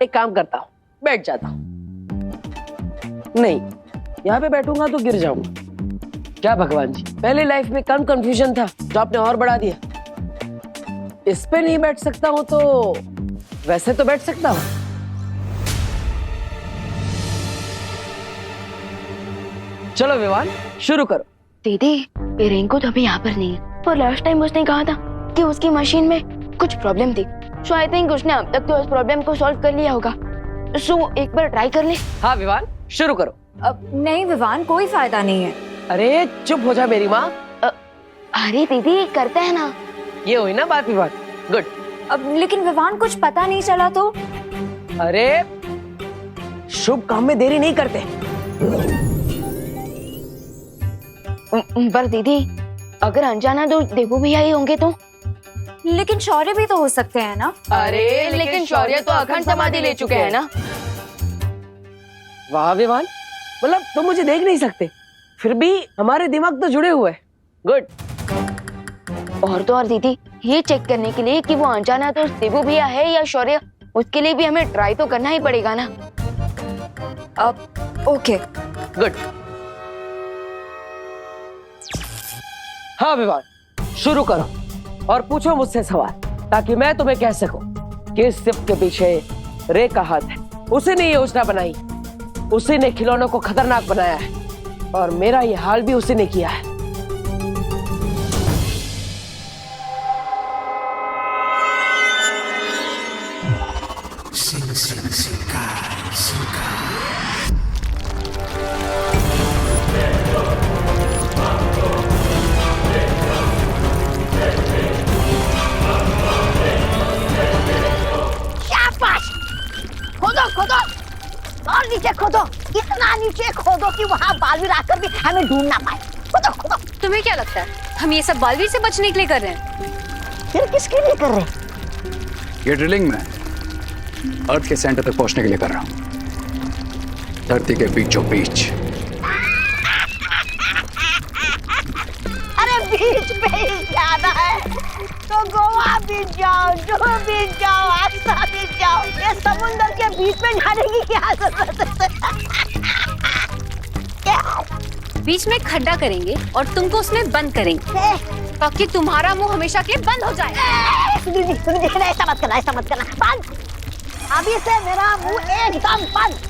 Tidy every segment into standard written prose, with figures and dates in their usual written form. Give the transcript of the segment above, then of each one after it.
एक काम करता हूँ, बैठ जाता हूँ। नहीं, यहाँ पे बैठूंगा तो गिर जाऊंगा। क्या भगवान जी, पहले लाइफ में कम कंफ्यूजन था जो आपने और बढ़ा दिया। इस पे नहीं बैठ सकता हूँ तो वैसे तो बैठ सकता हूँ। चलो विवान, शुरू करो। दीदी, ये रेनकोट अभी यहाँ पर नहीं है, पर लास्ट टाइम उसने कहा था कि उसकी मशीन में कुछ प्रॉब्लम थी। सो आई थिंक उसने अब तक तो उस प्रॉब्लम को सॉल्व कर लिया होगा। सो एक बार ट्राई कर ले। हाँ विवान, शुरू करो। अब नहीं विवान, कोई फायदा नहीं है। अरे चुप हो जा मेरी माँ। अरे दीदी, करते हैं ना। ये हुई ना बात विवान। गुड। अब लेकिन विवान कुछ पता नहीं चला तो? अरे शुभ काम में देरी नहीं करते। पर दीदी, अगर अनजाना दोस्त देवू भैया ही होंगे तो? लेकिन शौर्य भी तो हो सकते हैं ना। अरे लेकिन शौर्य तो अखंड समाधि ले चुके हैं ना। वाह विवान, मतलब तुम मुझे देख नहीं सकते, फिर भी हमारे दिमाग तो जुड़े हुए हैं। गुड। और तो और दीदी, ये चेक करने के लिए कि वो अनजाना दोस्त देवू भैया है या शौर्य, उसके लिए भी हमें ट्राई तो करना ही पड़ेगा ना। अब ओके। गुड। हाँ विवान, शुरू करो और पूछो मुझसे सवाल, ताकि मैं तुम्हें कह सकूं कि इस सिप के पीछे रे का हाथ है। उसी ने ये योजना बनाई, उसी ने खिलौनों को खतरनाक बनाया है, और मेरा ये हाल भी उसी ने किया है। खोदो खोदो और नीचे खोदो, इतना नीचे खोदो कि वहाँ बालवीर आकर भी हमें ढूंढ ना पाए। खोदो खोदो। तुम्हें क्या लगता है हम ये सब बालवीर से बचने के लिए कर रहे हैं? फिर किसके लिए कर रहे? ये ड्रिलिंग में अर्थ के सेंटर तक पहुंचने के लिए कर रहा हूं, धरती के बीचों बीच। अरे बीच पे ही जाना है तो गोवा बीच जाओ, जुहू बीच जाओ, आगरा बीच जाओ। ये समुंदर के बीच में जाने की क्या जरूरत है? बीच में खड्डा करेंगे और तुमको उसमें बंद करेंगे, ताकि तुम्हारा मुंह हमेशा के लिए बंद हो जाए। सुनिए, ऐसा मत करना, ऐसा मत करना। बंद। अभी से मेरा मुंह एकदम बंद।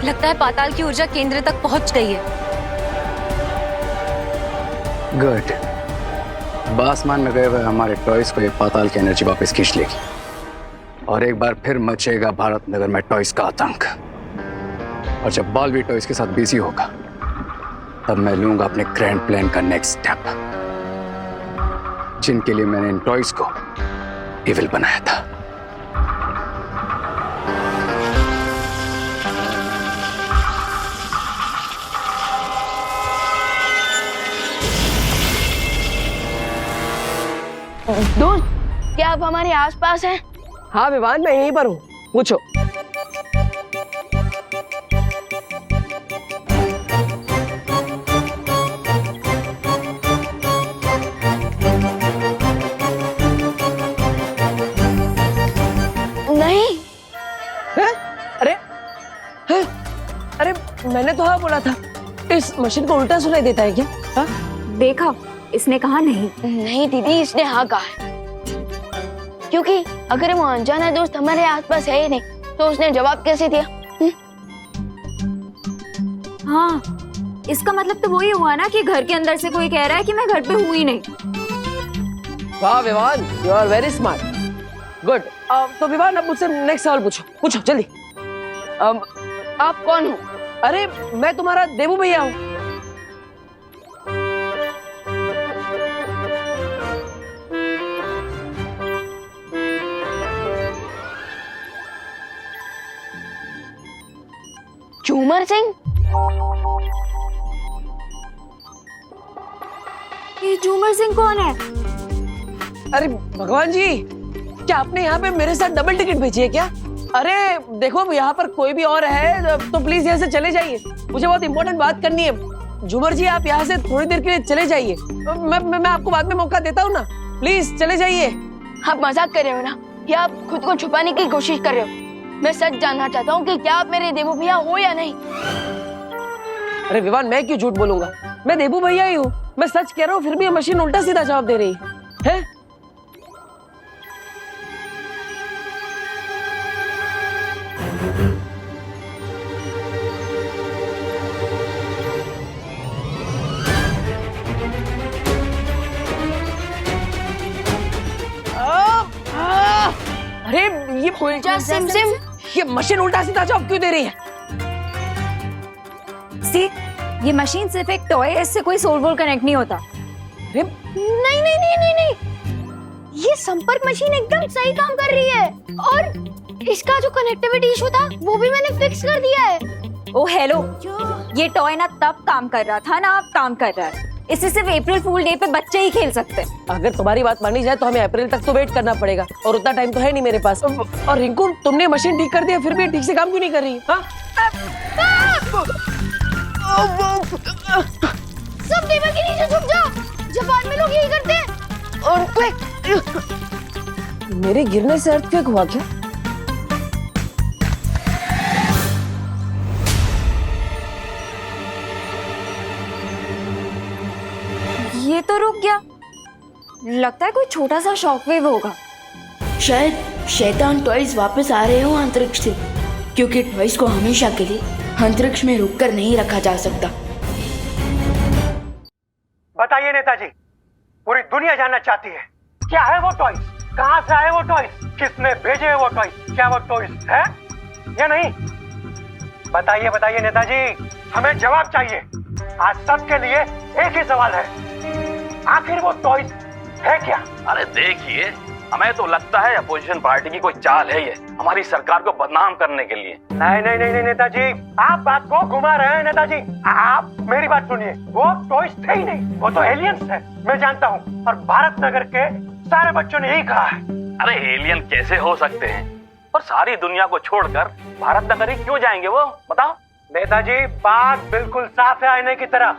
लगता है पाताल की ऊर्जा केंद्र तक पहुंच गई है। गुड। आसमान में गए हुए हमारे टॉयज को ये पाताल की एनर्जी वापस खींच लेगी, और एक बार फिर मचेगा भारत नगर में टॉयज का आतंक। और जब बालवीर टॉयज के साथ बिजी होगा, तब मैं लूंगा अपने ग्रैंड प्लान का नेक्स्ट स्टेप, जिनके लिए मैंने इन टॉयज को इविल बनाया था। दोस्त, क्या आप हमारे आसपास हैं? हाँ विवान, मैं यहीं पर हूँ, पूछो। नहीं। है? अरे है? अरे मैंने तो हाँ बोला था। इस मशीन को उल्टा सुनाई देता है क्या? हा? देखा, इसने कहा नहीं। नहीं दीदी, इसने हाँ कहा है, क्योंकि अगर वो अनजाना दोस्त हमारे आसपास है ही नहीं तो उसने जवाब कैसे दिया? हाँ, इसका मतलब तो वही हुआ ना कि घर के अंदर से कोई कह रहा है कि मैं घर पे हूँ ही नहीं। वाह Vivaan, you are very smart. Good. तो विवान, अब मुझसे नेक्स्ट सवाल पूछो, पूछो जल्दी। आप कौन हो? अरे मैं तुम्हारा देवू भैया हूँ। झूमर सिंह? ये झूमर सिंह कौन है? अरे भगवान जी, क्या आपने यहाँ पे मेरे साथ डबल टिकट भेजी है क्या? अरे देखो, यहाँ पर कोई भी और है तो प्लीज यहाँ से चले जाइए, मुझे बहुत इंपॉर्टेंट बात करनी है। झूमर जी, आप यहाँ से थोड़ी देर के लिए चले जाइए। मैं आपको बाद में मौका देता हूँ ना, प्लीज चले जाइए। आप मजाक कर रहे हो ना, या आप खुद को छुपाने की कोशिश कर रहे हो? मैं सच जानना चाहता हूँ कि क्या आप मेरे देवू भैया हो या नहीं। अरे विवान, मैं क्यों झूठ बोलूंगा, मैं देबू भैया ही हूँ। मैं सच कह रहा हूँ, फिर भी मशीन उल्टा सीधा जवाब दे रही है। अरे ये उल्टा सिम सिम, ये मशीन उल्टा सीधा जवाब क्यों दे रही है? सी, ये मशीन सिर्फ एक टॉय है, इससे कोई सोल वोल कनेक्ट नहीं होता। अरे नहीं नहीं नहीं नहीं नहीं, ये संपर्क मशीन एकदम सही काम कर रही है, और इसका जो कनेक्टिविटी इशू था वो भी मैंने फिक्स कर दिया है। ओ हेलो, ये टॉय ना तब काम कर रहा था ना अब काम कर रहा है। इसे सिर्फ अप्रैल फूल डे पे बच्चे ही खेल सकते हैं। अगर तुम्हारी बात मानी जाए तो हमें अप्रैल तक तो वेट करना पड़ेगा, और उतना टाइम तो है नहीं मेरे पास। और रिंकू, तुमने मशीन ठीक कर दिया, फिर भी ठीक से काम क्यों नहीं कर रही? हाँ? सब टेबल के नीचे छुप जाओ, जापान में लोग यही करते हैं। मेरे गिरने से अर्थक्वेक हुआ क्या? ये तो रुक गया, लगता है कोई छोटा सा शॉकवेव होगा। शायद शैतान टॉयज वापस आ रहे हो अंतरिक्ष से, क्योंकि टॉयज को हमेशा के लिए अंतरिक्ष में रुककर नहीं रखा जा सकता। बताइए नेताजी, पूरी दुनिया जानना चाहती है, क्या है वो टॉयज, कहां से आए वो टॉयज, किसने भेजे वो टॉयज, क्या वो टॉयज है या नहीं? बताइए बताइए नेताजी, हमें जवाब चाहिए। आज सबके लिए एक ही सवाल है, आखिर वो टॉयज है क्या? अरे देखिए, हमें तो लगता है अपोजिशन पार्टी की कोई चाल है ये, हमारी सरकार को बदनाम करने के लिए। नहीं नहीं नहीं नहीं नेताजी, आप बात को घुमा रहे हैं नेताजी। आप मेरी बात सुनिए, वो टॉयज थे ही नहीं, वो तो एलियंस है, मैं जानता हूँ, और भारत नगर के सारे बच्चों ने यही कहा है। अरे एलियन कैसे हो सकते हैं, और सारी दुनिया को छोड़कर भारत नगर ही क्यों जाएंगे वो, बताओ? नेताजी, बात बिल्कुल साफ है आईने की तरह,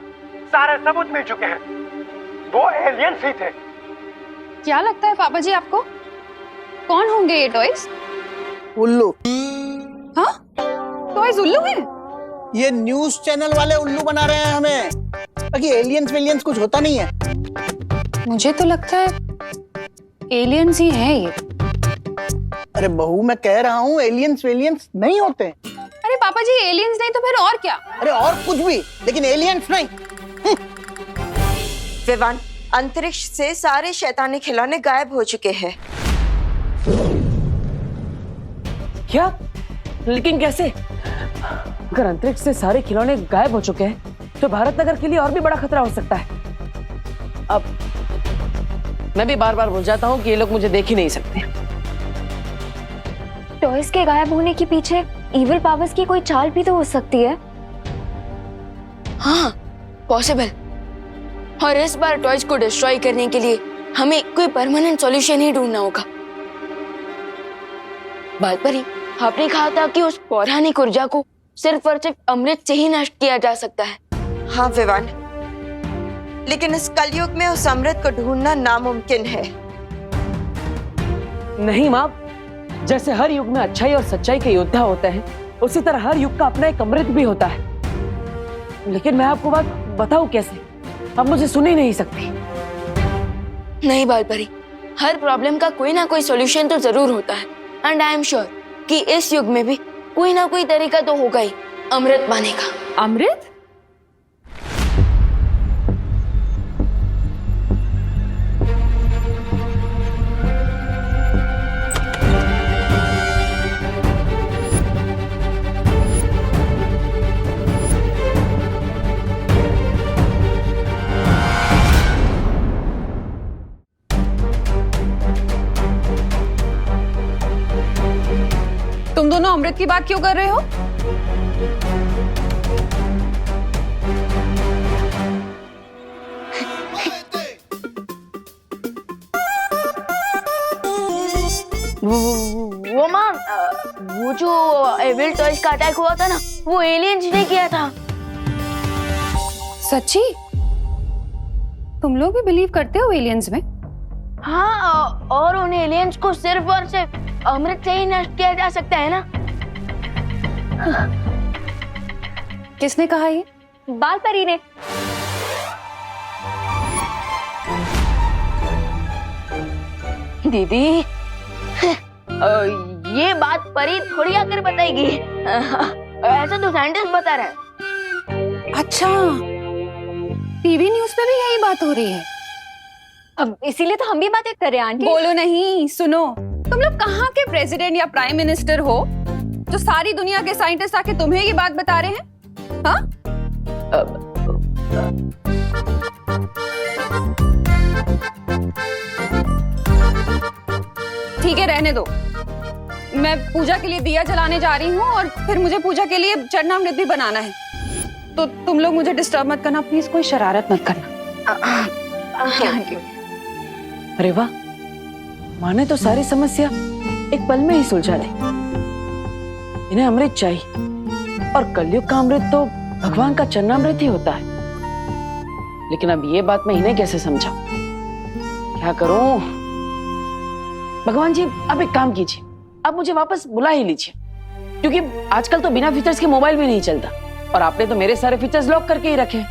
सारे सबूत मिल चुके हैं, वो एलियंस ही थे। क्या लगता है पापा जी आपको, कौन होंगे ये टॉयज? उल्लू। हाँ, टॉयज उल्लू हैं? ये न्यूज चैनल वाले उल्लू बना रहे हैं हमें, बाकी एलियंस वेलियंस कुछ होता नहीं है। मुझे तो लगता है एलियंस ही हैं ये। अरे बहू, मैं कह रहा हूँ एलियंस वेलियंस नहीं होते। अरे पापा जी, एलियंस नहीं तो फिर और क्या? अरे और कुछ भी, लेकिन एलियंस नहीं। विवान, अंतरिक्ष से सारे शैतानी खिलौने गायब हो चुके हैं। क्या? लेकिन कैसे? अगर अंतरिक्ष से सारे खिलौने गायब हो चुके हैं तो भारत नगर के लिए और भी बड़ा खतरा हो सकता है। अब मैं भी बार बार भूल जाता हूँ कि ये लोग मुझे देख ही नहीं सकते। टॉयज के गायब होने के पीछे इविल पावर्स की कोई चाल भी तो हो सकती है। हाँ, पॉसिबल। और इस बार टॉयज को डिस्ट्रॉय करने के लिए हमें कोई परमानेंट सॉल्यूशन ही ढूंढना होगा। बालपरी, आपने कहा था कि उस पौराणिक ऊर्जा को सिर्फ और सिर्फ अमृत से ही नष्ट किया जा सकता है। हाँ विवान, लेकिन इस कलयुग में उस अमृत को ढूंढना नामुमकिन है। नहीं माँ, जैसे हर युग में अच्छाई और सच्चाई के योद्धा होते हैं, उसी तरह हर युग का अपना एक अमृत भी होता है। लेकिन मैं आपको बात बताऊं कैसे? आप मुझे सुन ही नहीं सकती। नहीं बालपरी, हर प्रॉब्लम का कोई ना कोई सॉल्यूशन तो जरूर होता है, एंड आई एम श्योर कि इस युग में भी कोई ना कोई तरीका तो होगा ही अमृत पाने का। अमृत? तुम दोनों अमृत की बात क्यों कर रहे हो? इविल टॉयज का अटैक हुआ था ना, वो एलियंस ने किया था। सच्ची? तुम लोग भी बिलीव करते हो एलियंस में? हाँ, और उन एलियंस को सिर्फ और सिर्फ अमृत से ही नष्ट किया जा सकता है ना। किसने कहा ये? बाल परी ने। दीदी, ये बात परी थोड़ी आकर बताएगी। ऐसा तो साइंटिस्ट बता रहा है। अच्छा, टीवी न्यूज़ पे भी यही बात हो रही है। अब इसीलिए तो हम भी बातें कर रहे हैं आंटी। बोलो नहीं, सुनो। तुम लोग कहाँ के प्रेसिडेंट या प्राइम मिनिस्टर हो जो सारी दुनिया के साइंटिस्ट आके तुम्हें ये बात बता रहे हैं? हाँ? ठीक है, रहने दो। मैं पूजा के लिए दिया जलाने जा रही हूँ और फिर मुझे पूजा के लिए चरणामृत भी बनाना है, तो तुम लोग मुझे डिस्टर्ब मत करना प्लीज, कोई शरारत मत करना। अरे वाह, माँ ने तो सारी समस्या एक पल में ही सुलझा दी। इन्हें अमृत चाहिए और कलयुग का अमृत तो भगवान का चरणामृत ही होता है। लेकिन अब ये बात मैं इन्हें कैसे समझाऊं? क्या करूं? भगवान जी, आप एक काम कीजिए, आप मुझे वापस बुला ही लीजिए, क्योंकि आजकल तो बिना फीचर्स के मोबाइल भी नहीं चलता और आपने तो मेरे सारे फीचर्स लॉक करके ही रखे।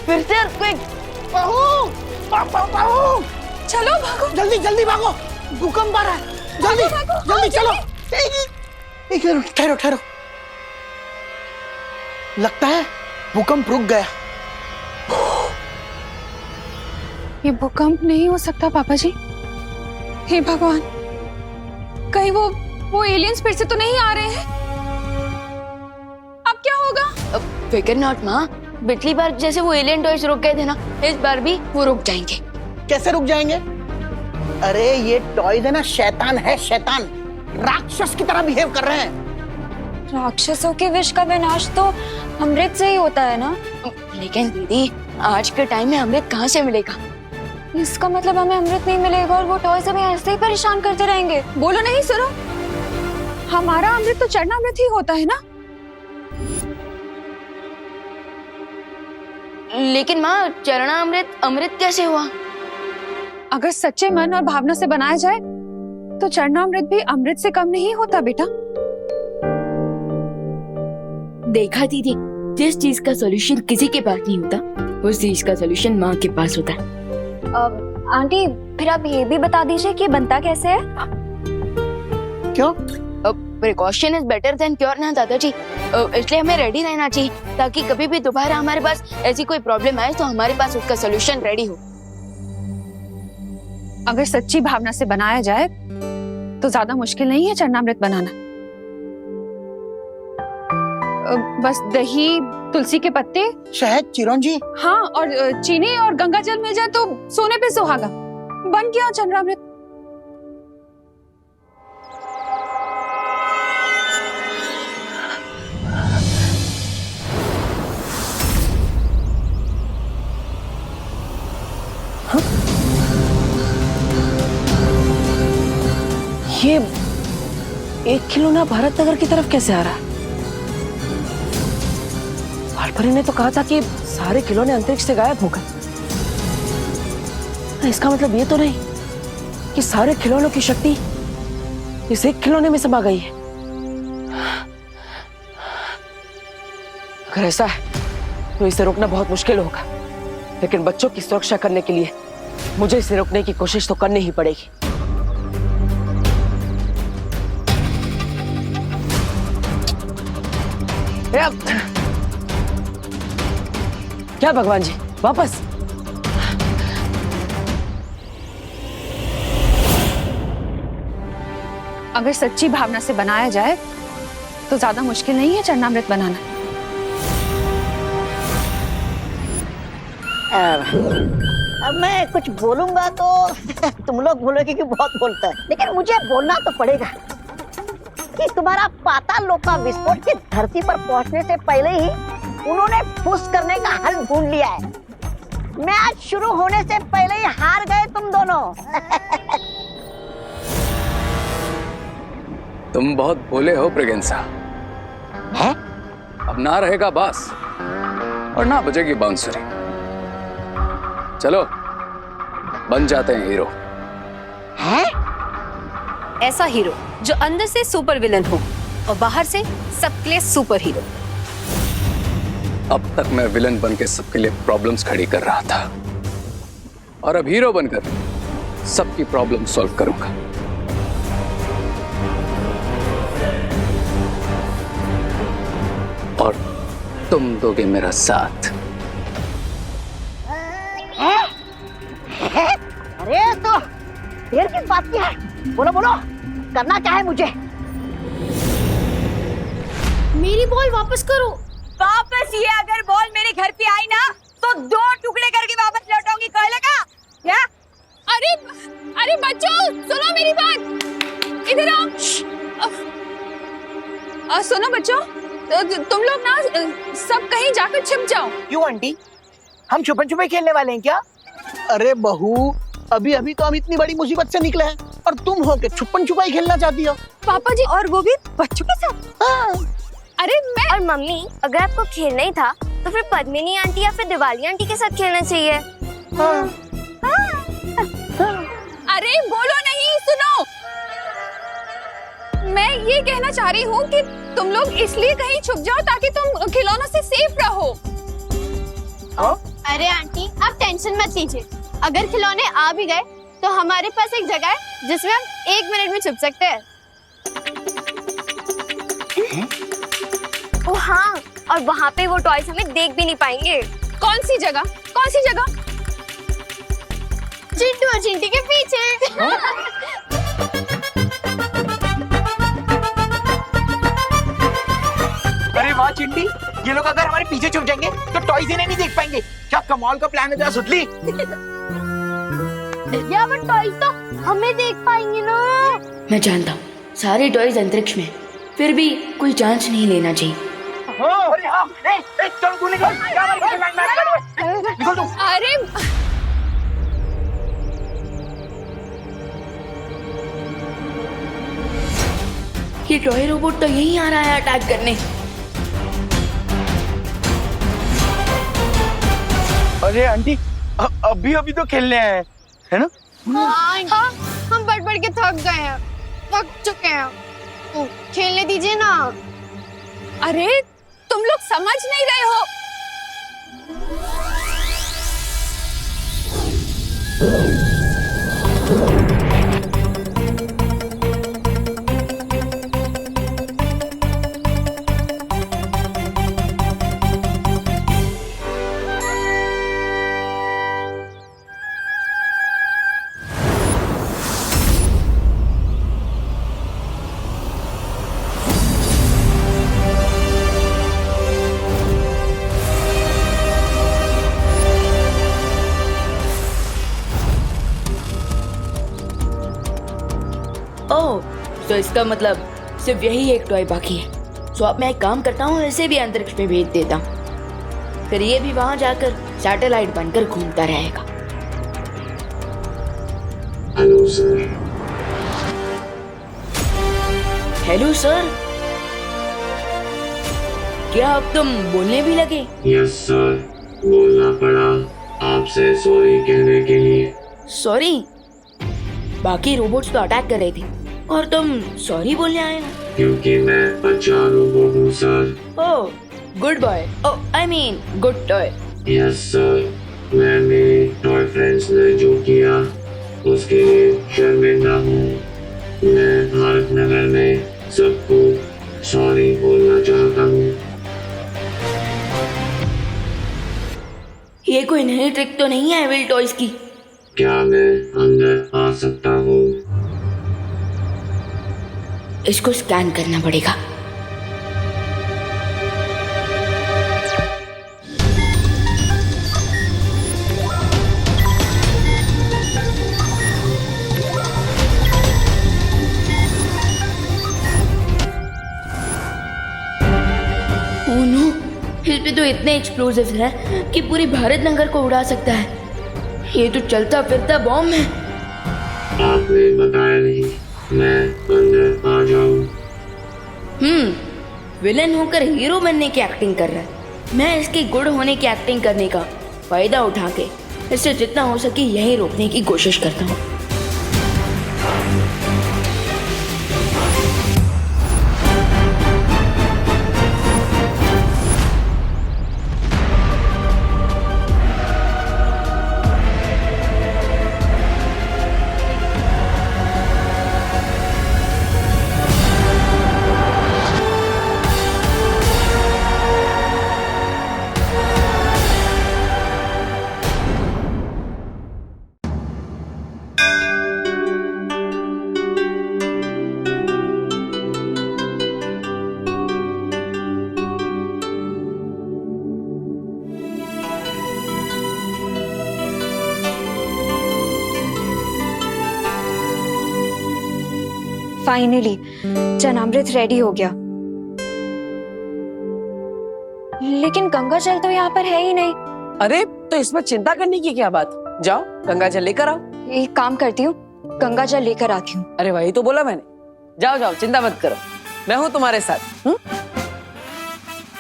फिर से earthquake। चलो भागो, जल्दी जल्दी भागो, भूकंप आ रहा है, जल्दी जल्दी चलो। एक मिनट, ठहरो ठहरो, लगता है भूकंप रुक गया। ये भूकंप नहीं हो सकता पापा जी। हे भगवान, कहीं वो एलियंस फिर से तो नहीं आ रहे हैं? अब क्या होगा? फिकर नॉट माँ, पिछली बार जैसे वो एलियन टॉयज रुक गए थे ना, इस बार भी वो रुक जाएंगे। कैसे रुक जाएंगे? अरे ये टॉयज है ना, शैतान है, शैतान, राक्षस की तरह बिहेव कर रहे हैं। राक्षसों के विष का विनाश तो अमृत से ही होता है ना। लेकिन दीदी, आज के टाइम में अमृत कहाँ से मिलेगा? इसका मतलब हमें अमृत नहीं मिलेगा और वो टॉयज हमें ऐसे ही परेशान करते रहेंगे। बोलो नहीं, सुनो, हमारा अमृत तो चरणामृत ही होता है ना। लेकिन माँ, चरणामृत अमृत कैसे हुआ? अगर सच्चे मन और भावना से बनाया जाए तो चरणामृत भी अमृत से कम नहीं होता बेटा। देखा दीदी, जिस चीज का सॉल्यूशन किसी के पास नहीं होता, उस चीज का सॉल्यूशन माँ के पास होता है। आंटी, फिर आप ये भी बता दीजिए कि बनता कैसे है? क्यों? Precaution is better than cure ना दादाजी, इसलिए हमें रेडी रहना चाहिए, ताकि कभी भी दोबारा हमारे पास ऐसी कोई प्रॉब्लम आए तो हमारे पास उसका सॉल्यूशन रेडी हो। अगर सच्ची भावना से बनाया जाए तो ज्यादा मुश्किल नहीं है चरणामृत बनाना। बस दही, तुलसी के पत्ते, शहद, चिरौंजी, हाँ, और चीनी और गंगा जल मिल जाए तो सोने पे सुहागा, बन गया चरणामृत। ये एक खिलौना भारत नगर की तरफ कैसे आ रहा है? बालपरी ने तो कहा था कि सारे खिलौने अंतरिक्ष से गायब हो गए। इसका मतलब ये तो नहीं कि सारे खिलौनों की शक्ति इस एक खिलौने में समा गई है। अगर ऐसा है तो इसे रोकना बहुत मुश्किल होगा, लेकिन बच्चों की सुरक्षा करने के लिए मुझे इसे रोकने की कोशिश तो करनी ही पड़ेगी। क्या भगवान जी, वापस? अगर सच्ची भावना से बनाया जाए तो ज्यादा मुश्किल नहीं है चरणामृत बनाना। अब मैं कुछ बोलूंगा तो तुम लोग बोलोगे कि बहुत बोलता है, लेकिन मुझे बोलना तो पड़ेगा कि तुम्हारा पाताल लोक का विस्फोट की धरती पर पहुंचने से पहले ही उन्होंने फुस करने का हल ढूंढ लिया है। मैच शुरू होने से पहले ही हार गए तुम दोनों। तुम बहुत भोले हो ब्रिगेंसा। है? अब ना रहेगा बास और ना बजेगी बांसुरी। चलो बन जाते हैं हीरो। हैं? ऐसा हीरो जो अंदर से सुपर विलन हो और बाहर से सबके लिए सुपर हीरो। अब तक मैं विलन बन के सबके लिए प्रॉब्लम्स खड़ी कर रहा था और अब हीरो बनकर सबकी प्रॉब्लम सॉल्व करूंगा। और तुम दोगे मेरा साथ। अरे तो देर किस बात की है? बोलो बोलो, करना क्या है मुझे? मेरी बॉल वापस करो। वापस ये अगर बॉल मेरे घर पे आई ना तो 2 टुकड़े करके वापस लौटाऊंगी, कह लेगा क्या? अरे अरे बच्चों सुनो मेरी बात, इधर आओ। सुनो बच्चों, तुम लोग ना सब कहीं जाकर छिप जाओ। क्यों आंटी, हम छुपन छुपे खेलने वाले हैं क्या? अरे बहू, अभी अभी तो हम इतनी बड़ी मुसीबत से निकले हैं और तुम हो के छुपन छुपाई खेलना चाहती हो? पापा जी, और वो भी बच्चों के साथ। हाँ। अरे मैं और मम्मी, अगर आपको खेलना ही था तो फिर पद्मिनी आंटी या फिर दिवाली आंटी के साथ खेलना चाहिए। अरे बोलो नहीं, सुनो। मैं ये कहना चाह रही हूँ कि तुम लोग इसलिए कहीं छुप जाओ ताकि तुम खिलौनों से सेफ रहो। अरे आंटी, आप टेंशन मत लीजिए। अगर खिलौने आ भी गए तो हमारे पास एक जगह है जिसमें हम 1 मिनट में छुप सकते हैं। ओ हाँ, और वहाँ पे वो टॉयज हमें देख भी नहीं पाएंगे। कौन सी जगह? कौन सी जगह? चिंटू और चिंटी के पीछे। अरे वाह चिंटी, ये लोग अगर हमारे पीछे छुप जाएंगे तो टॉयज इन्हें नहीं देख पाएंगे। क्या कमाल का प्लान है जरा सुतली। या वो टॉयज तो हमें देख पाएंगे ना। मैं जानता हूँ सारे टॉयज अंतरिक्ष में, फिर भी कोई चांस नहीं लेना चाहिए। अरे हाँ, चल तू निकल, निकल तू। अरे ये टॉय रोबोट तो यहीं आ रहा है अटैक करने। अरे आंटी, अभी अभी तो खेलने आए हैं, है ना? हाँ, हम बढ़ बढ़ के थक गए हैं, थक चुके हैं। तो खेलने दीजिए ना। अरे तुम लोग समझ नहीं रहे हो। ओह, तो इसका मतलब सिर्फ यही एक टॉय बाकी है। तो अब मैं एक काम करता हूँ, इसे भी अंतरिक्ष में भेज देता हूँ, फिर ये भी वहां जाकर सैटेलाइट बनकर घूमता रहेगा। Hello sir. हेलो सर, क्या अब तुम बोलने भी लगे? यस सर, बोलना पड़ा आपसे सॉरी कहने के लिए। सॉरी? बाकी रोबोट्स तो अटैक कर रहे थे और तुम सॉरी बोलने आए हो? क्योंकि मैं अच्छा रोबोट हूँ sir. Oh, good boy. Oh, I mean good toy. Yes sir, मैं मेरे टॉय फ्रेंड्स ने जो किया उसके लिए शर्मिंदा हूँ। मैं भारत नगर में सबको सॉरी बोलना चाहता हूँ। ये कोई नई ट्रिक तो नहीं है एविल टॉयज की? क्या मैं अंदर आ सकता हूँ? इसको स्कैन करना पड़ेगा। ओह नो, इस पे तो तो इतने एक्सप्लोसिव है कि पूरी भारत नगर को उड़ा सकता है। ये तो चलता फिरता बॉम्ब है। आपने बताया नहीं, मैं अंदर आ जाऊं? विलन होकर हीरो बनने की एक्टिंग कर रहा है। मैं इसके गुड होने की एक्टिंग करने का फायदा उठा के इससे जितना हो सके यही रोकने की कोशिश करता हूँ। फाइनली चनामृत रेडी हो गया, लेकिन गंगा जल तो यहाँ पर है ही नहीं। अरे तो इसमें चिंता करने की क्या बात, जाओ गंगा जल लेकर आओ। एक काम करती हूँ, गंगा जल लेकर आती हूँ। अरे वही तो बोला मैंने, जाओ जाओ चिंता मत करो, मैं हूँ तुम्हारे साथ।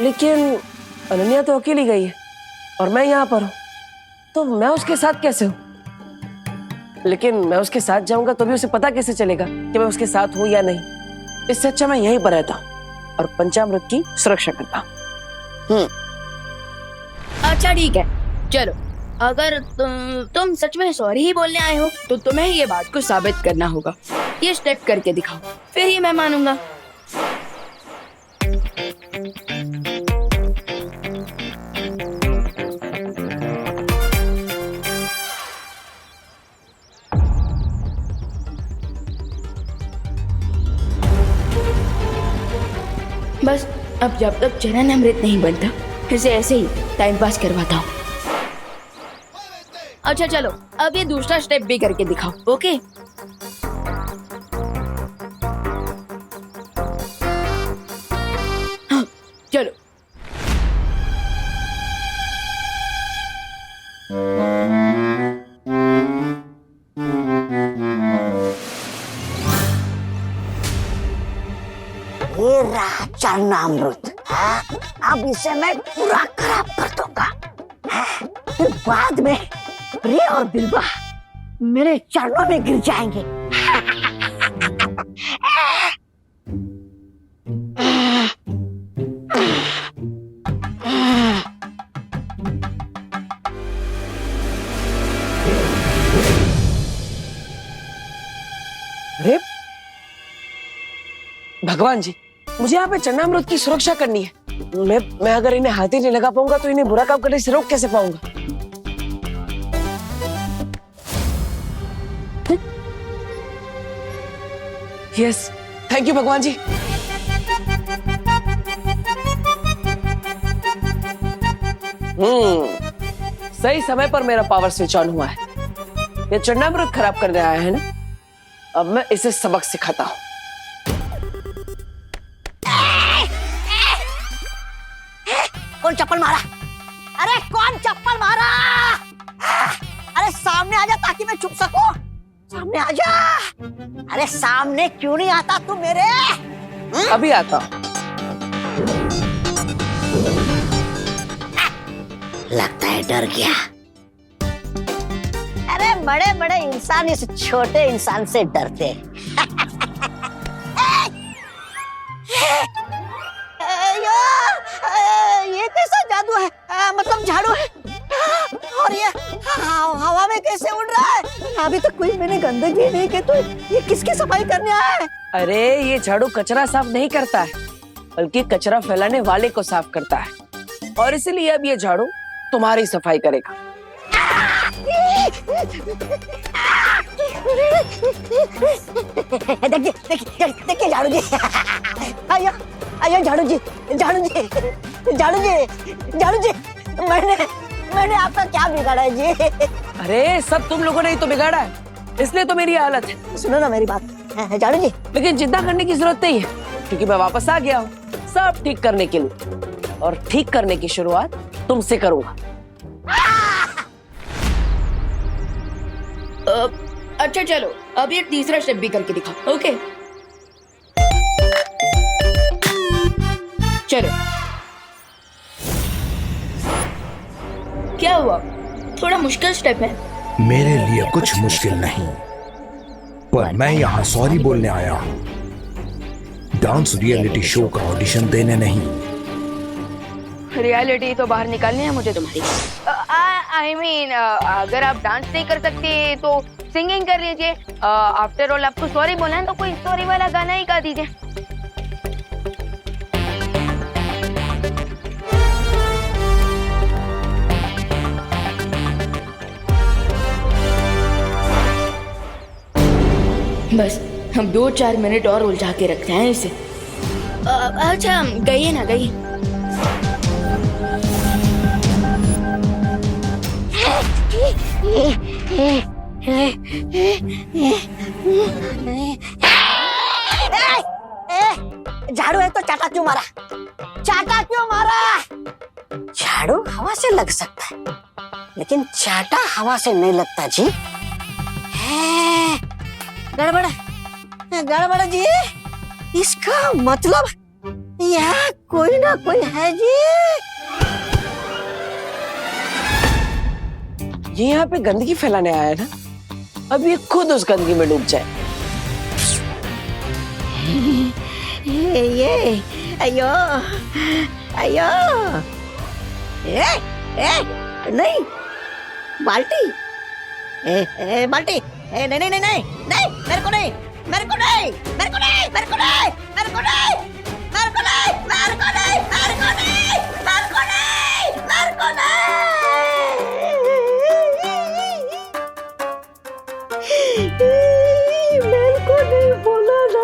लेकिन अनन्या तो अकेली गई है और मैं यहाँ पर हूँ, तो मैं उसके साथ कैसे हूँ? लेकिन मैं उसके साथ जाऊंगा तो भी उसे पता कैसे चलेगा कि मैं उसके साथ हूँ या नहीं? इससे अच्छा मैं यहीं पर रहता हूँ और पंचामृत की सुरक्षा करता हूँ। अच्छा ठीक है, चलो अगर तुम सच में सॉरी ही बोलने आए हो तो तुम्हें ये बात को साबित करना होगा। ये स्टेप करके दिखाओ, फिर ही मैं मानूंगा। बस अब जब तक चरण अमृत नहीं बनता इसे ऐसे ही टाइम पास करवाता हूँ। अच्छा चलो अब ये दूसरा स्टेप भी करके दिखाओ। ओके हाँ चलो। ये रहा चरणामृत, अब इसे मैं पूरा खराब कर दूंगा। फिर बाद में प्रिया और बिल्वा मेरे चरणों में गिर जाएंगे। अरे भगवान जी, मुझे यहाँ पे चरणामृत की सुरक्षा करनी है। मैं अगर इन्हें हाथ ही नहीं लगा पाऊंगा तो इन्हें बुरा काम करने से रोक कैसे पाऊंगा? यस, थैंक यू भगवान जी। सही समय पर मेरा पावर स्विच ऑन हुआ है। ये चरणामृत खराब करने आया है ना, अब मैं इसे सबक सिखाता हूँ। कौन चप्पल मारा? अरे कौन चप्पल मारा? अरे सामने आ जा ताकि मैं छुप सकूं। सामने आ जा। अरे सामने क्यों नहीं आता तू मेरे? अभी आता हूं। लगता है डर गया। अरे बड़े बड़े इंसान इस छोटे इंसान से डरते। ये कैसा जादू है? मतलब झाड़ू है और ये हवा में कैसे उड़ रहा है? अभी तक कोई मैंने गंदगी नहीं की, तो ये किसकी सफाई करने आया है? अरे ये झाड़ू कचरा साफ नहीं करता है, बल्कि कचरा फैलाने वाले को साफ करता है, और इसलिए अब ये झाड़ू तुम्हारी सफाई करेगा। देखिए झाड़ू जी, आइए आइए झाड़ू जी, झाड़ू जी, झाड़ू जी, झाड़ू जी, मैंने आपका क्या बिगाड़ा है जी? अरे सब तुम लोगों ने ही तो बिगाड़ा है, इसलिए तो मेरी हालत है। सुनो ना मेरी बात झाड़ू जी। लेकिन चिंता करने की जरूरत नहीं है, क्योंकि मैं वापस आ गया हूँ सब ठीक करने के लिए, और ठीक करने की शुरुआत तुमसे करूंगा। अच्छा चलो, अब ये तीसरा स्टेप भी करके दिखाओ। ओके चलो। क्या हुआ? थोड़ा मुश्किल स्टेप है। मेरे लिए कुछ मुश्किल नहीं, पर मैं यहाँ सॉरी बोलने आया हूँ, डांस रियलिटी शो का ऑडिशन देने नहीं। रियलिटी तो बाहर निकालनी है मुझे तुम्हारी। आई मीन अगर आप डांस नहीं कर सकते तो सिंगिंग कर लीजिए। आफ्टर ऑल आपको सॉरी बोलना है तो कोई सॉरी वाला गाना ही गा दीजिए। बस हम 2-4 मिनट और उलझा के रखते हैं इसे। अच्छा गइए ना, गइए। झाड़ू है तो चाटा क्यों मारा? चाटा क्यों मारा? झाड़ू हवा से लग सकता है, लेकिन चाटा हवा से नहीं लगता जी। गड़बड़ गड़बड़ जी, इसका मतलब यहाँ कोई ना कोई है जी। ये यहाँ पे गंदगी फैलाने आया है ना, अब ये खुद उस गंदगी में डूब जाए। ये अयो अयो, नहीं बाल्टी, बाल्टी, नहीं नहीं नहीं नहीं नहीं, मेरे को नहीं, मेरे को नहीं, मेरे को नहीं, मेरे को नहीं, मेरे को नहीं, मेरे को नहीं, मेरे को नहीं, मेरे को नहीं, मेरे को नहीं, मेरे को नहीं, मेरे को नहीं बोला ना।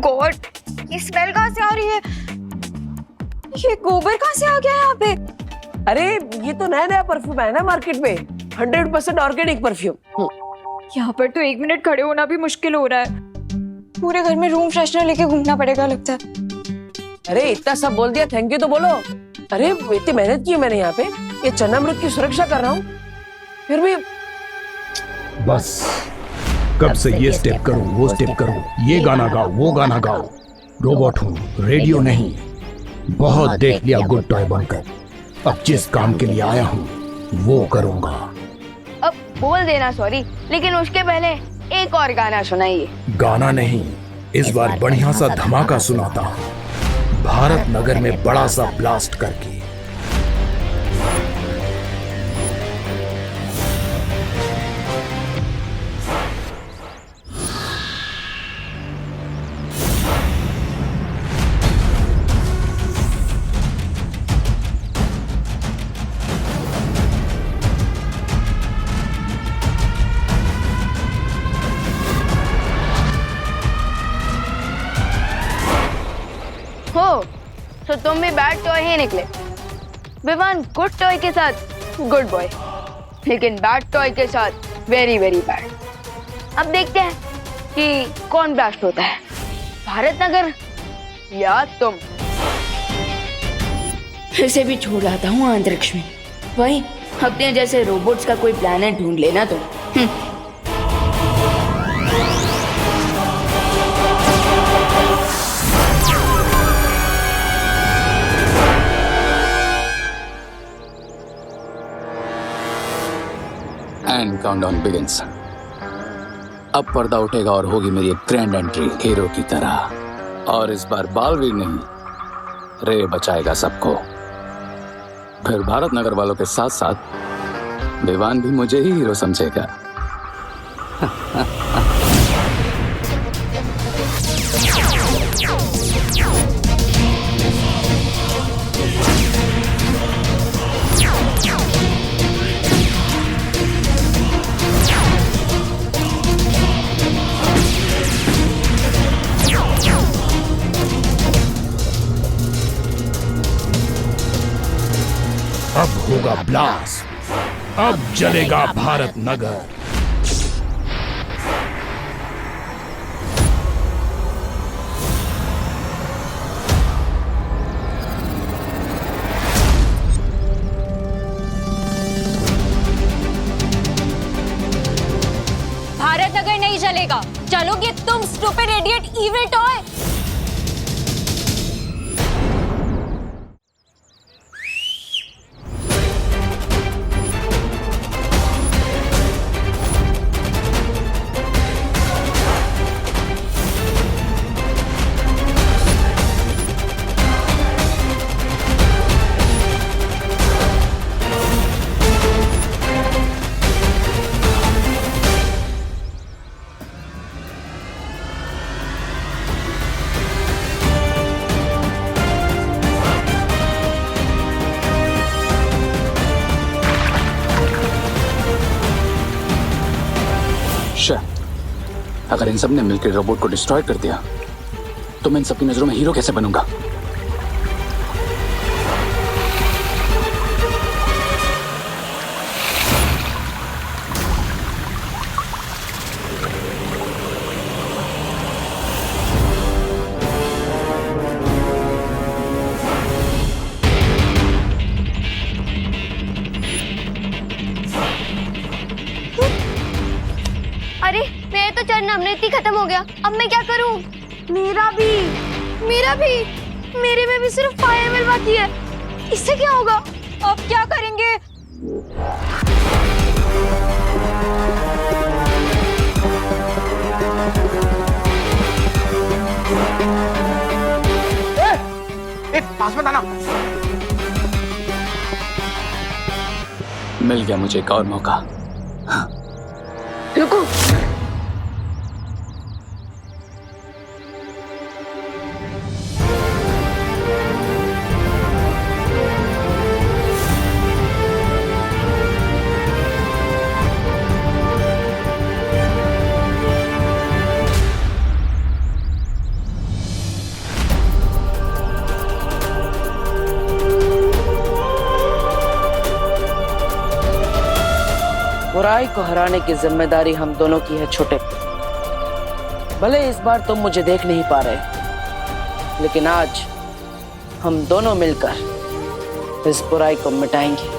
गॉड, ये स्मेल कहाँ से आ रही है? ये गोबर कहाँ से आ गया यहाँ पे? अरे ये तो नया नया परफ्यूम है ना मार्केट में, 100% ऑर्गेनिक परफ्यूम। यहाँ पर तो 1 मिनट खड़े होना भी मुश्किल हो रहा है। पूरे घर में रूम फ्रेशनर लेके घूमना पड़ेगा लगता है। अरे इतना सब बोल दिया, थैंक यू तो बोलो। अरे इतनी मेहनत की है मैंने यहाँ पे, ये चन्नामृत की सुरक्षा कर रहा हूँ, फिर भी बस कब से ये स्टेप करो, वो स्टेप करो, ये गाना गाओ, वो गाना गाओ। रोबोट हूँ, रेडियो नहीं। बहुत देख लिया गुड टॉय बनकर, अब जिस काम के लिए आया हूँ वो करूँगा। अब बोल देना सॉरी, लेकिन उसके पहले एक और गाना सुनाइए। गाना नहीं, इस बार बढ़िया सा धमाका सुनाता, भारत नगर में बड़ा सा ब्लास्ट करके। हो तो तुम भी बैड टॉय ही निकले। विवान गुड टॉय के साथ गुड बॉय, लेकिन बैड टॉय के साथ वेरी वेरी बैड। अब देखते हैं कि कौन ब्लास्ट होता है, भारत नगर या तुम। इसे भी छोड़ आता हूँ अंतरिक्ष में, वही अपने जैसे रोबोट्स का कोई प्लैनेट ढूंढ लेना तुम। And countdown begins. अब पर्दा उठेगा और होगी मेरी एक ग्रैंड एंट्री हीरो की तरह, और इस बार बालवीर नहीं, रे बचाएगा सबको। फिर भारत नगर वालों के साथ साथ विवान भी मुझे ही हीरो समझेगा। अब होगा ब्लास्ट। अब जलेगा भारत नगर। भारत नगर नहीं जलेगा, चलोगे तुम स्टूपिड इडियट इविल टॉय। अगर इन सब ने मिलकर रोबोट को डिस्ट्रॉय कर दिया तो मैं इन सबकी नजरों में हीरो कैसे बनूंगा? अरे मेरा तो चढ़ना अमृत ही खत्म हो गया, अब मैं क्या करूं? मेरा भी मेरे में भी सिर्फ फायर मिल बाकी है, इससे क्या होगा? अब क्या करेंगे? पास में आना। मिल गया मुझे एक और मौका। रुको, बुराई को हराने की जिम्मेदारी हम दोनों की है छोटे। भले इस बार तुम मुझे देख नहीं पा रहे, लेकिन आज हम दोनों मिलकर इस बुराई को मिटाएंगे।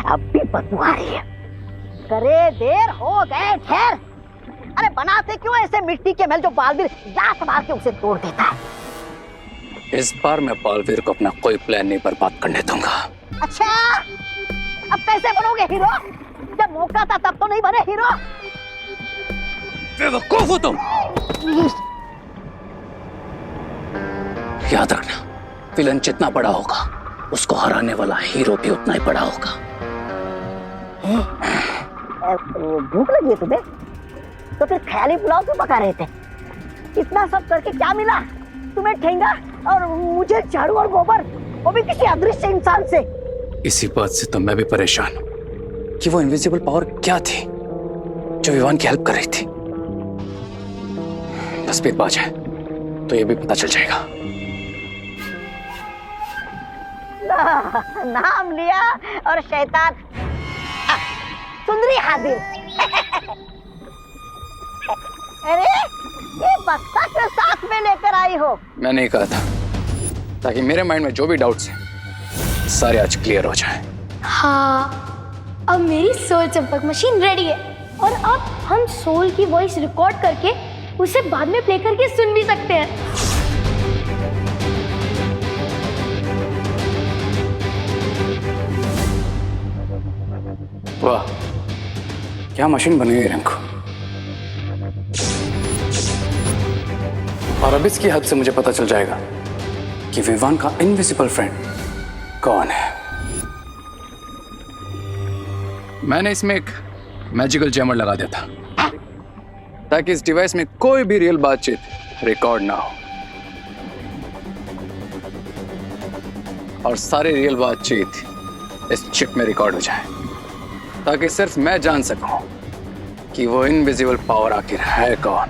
अब भी बदबू आ रही है। करे देर हो गए खैर। अरे बनाते क्यों ऐसे मिट्टी के महल जो बालवीर लात मार के उसे तोड़ देता है। इस बार मैं बालवीर को अपना कोई प्लान नहीं बर्बाद करने दूंगा। अच्छा, अब कैसे बनोगे हीरो? जब मौका था तब तो नहीं बने हीरो। बेवकूफ हो तुम। याद रखना, विलन जितना बड़ा होगा उसको हराने वाला हीरो भी उतना ही बड़ा होगा। भूख लगी है तुम्हें? तो फिर ख्याली पुलाव क्यों पका रहे थे? इतना सब करके क्या मिला तुम्हें? ठेंगा और मुझे झाड़ू और गोबर, वो भी किसी अदृश्य इंसान से। इसी बात से तो मैं भी परेशान हूं कि वो इनविजिबल पावर क्या थी जो विवान की हेल्प कर रही थी। बस पेट पा जाए तो ये भी पता चल जाएगा। नाम लिया और शैतान सुंदरी हाजिर। अरे ये बक्सा के साथ में लेकर आई हो? मैंने ही कहा था ताकि मेरे माइंड में जो भी डाउट्स हैं सारे आज क्लियर हो जाएं। हाँ, अब मेरी सोल चंपक मशीन रेडी है और अब हम सोल की वॉइस रिकॉर्ड करके उसे बाद में प्ले करके सुन भी सकते हैं। वाह, क्या मशीन बन गई रिंकू। और अब इसकी हेल्प से मुझे पता चल जाएगा कि विवान का इनविजिबल फ्रेंड कौन है। मैंने इसमें एक मैजिकल जैमर लगा दिया था ताकि इस डिवाइस में कोई भी रियल बातचीत रिकॉर्ड ना हो और सारी रियल बातचीत इस चिप में रिकॉर्ड हो जाए, ताकि सिर्फ मैं जान सकूं कि वो इनविजिबल पावर आखिर है कौन।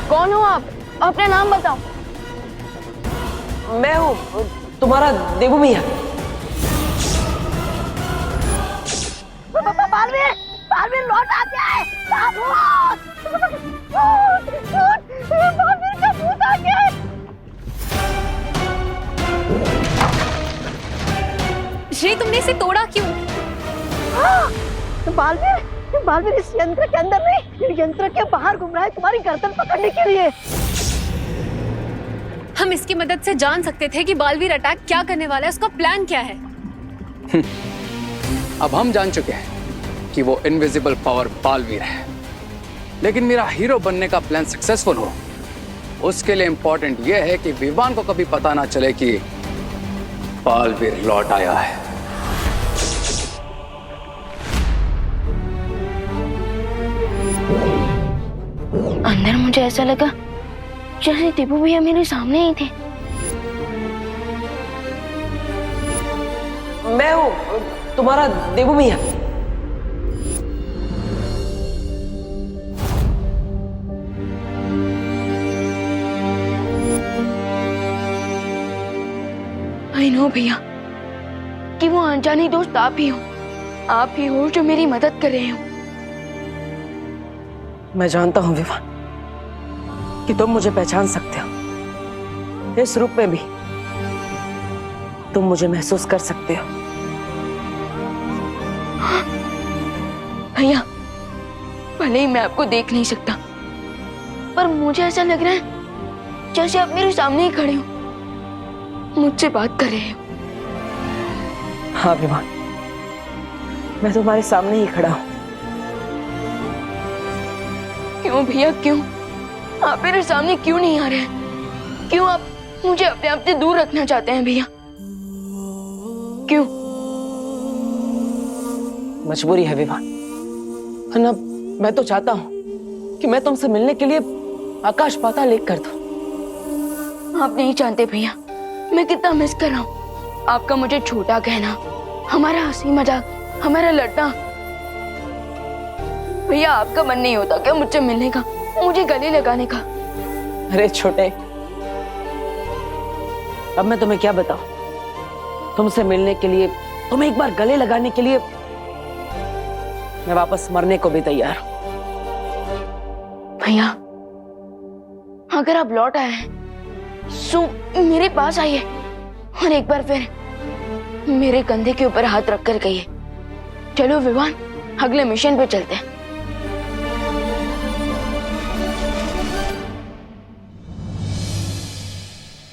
कौन हो आप? अपना नाम बताओ। मैं हूँ तुम्हारा देवू मिया। बालवीर, बालवीर लौट आ जाए। बालवीर का भूत आ गया है। श्री, तुमने इसे तोड़ा क्यों? बालवीर, बालवीर इस यंत्र के अंदर नहीं, यंत्र के बाहर घूम रहा है तुम्हारी गर्दन पकड़ने के लिए। हम इसकी मदद से जान सकते थे कि बालवीर अटैक क्या करने वाला है, उसका प्लान क्या है। अब हम जान चुके हैं कि वो इनविजिबल पावर बालवीर है, लेकिन मेरा हीरो बनने का प्लान सक्सेसफुल हो उसके लिए इंपॉर्टेंट यह है कि विवान को कभी पता ना चले कि बालवीर लौट आया है। अंदर मुझे ऐसा लगा जैसे टिपू भैया मेरे सामने ही थे। मैं हूँ तुम्हारा देवू मिया। आई नो भैया कि वो अनजानी दोस्त आप ही हो जो मेरी मदद कर रहे हो। मैं जानता हूँ विवान कि तुम मुझे पहचान सकते हो। इस रूप में भी तुम मुझे महसूस कर सकते हो। भैया, भले ही मैं आपको देख नहीं सकता, पर मुझे ऐसा लग रहा है जैसे आप मेरे सामने ही खड़े हो, मुझसे बात कर रहे हो। हाँ विवान, मैं तुम्हारे सामने ही खड़ा हूँ। क्यों भैया, क्यों आप मेरे सामने क्यों नहीं आ रहे हैं? क्यों आप मुझे अपने आप से दूर रखना चाहते हैं भैया? क्यों? मजबूरी है विवान, वरना मैं तो चाहता हूँ कि मैं तुमसे मिलने के लिए आकाश पाताल एक कर दूं। आप नहीं जानते भैया मैं कितना मिस कर रहा हूँ आपका मुझे छोटा कहना, हमारा हंसी मजाक, हमारा लड़ना। भैया, आपका मन नहीं होता क्या मुझसे मिलने का, मुझे गले लगाने का? अरे छोटे, अब मैं तुम्हें क्या बताऊं? तुमसे मिलने के लिए, तुम्हें एक बार गले लगाने के लिए मैं वापस मरने को भी तैयार हूं। भैया, अगर आप लौट आए हैं सो मेरे पास आइए और एक बार फिर मेरे कंधे के ऊपर हाथ रखकर कहिए, चलो विवान, अगले मिशन पे चलते हैं।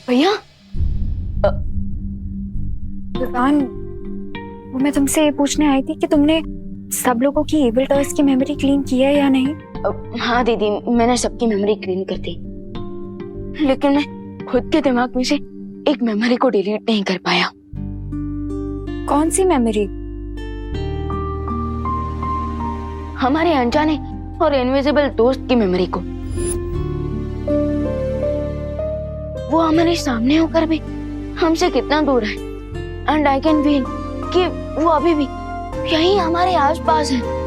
भैया, विवान, वो मैं तुमसे ये पूछने आई थी कि तुमने सब लोगों की एविल टॉयज की मेमोरी क्लीन की है या नहीं? हाँ दीदी, मैंने सबकी मेमोरी क्लीन कर दी, लेकिन मैं खुद के दिमाग में से एक मेमोरी को डिलीट नहीं कर पाया। कौन सी मेमोरी? हमारे अनजाने और इनविजिबल दोस्त की मेमोरी को। वो हमारे सामने होकर भी हमसे कितना दूर है, एंड आई कैन फील कि वो अभी भी यहीं हमारे आसपास है।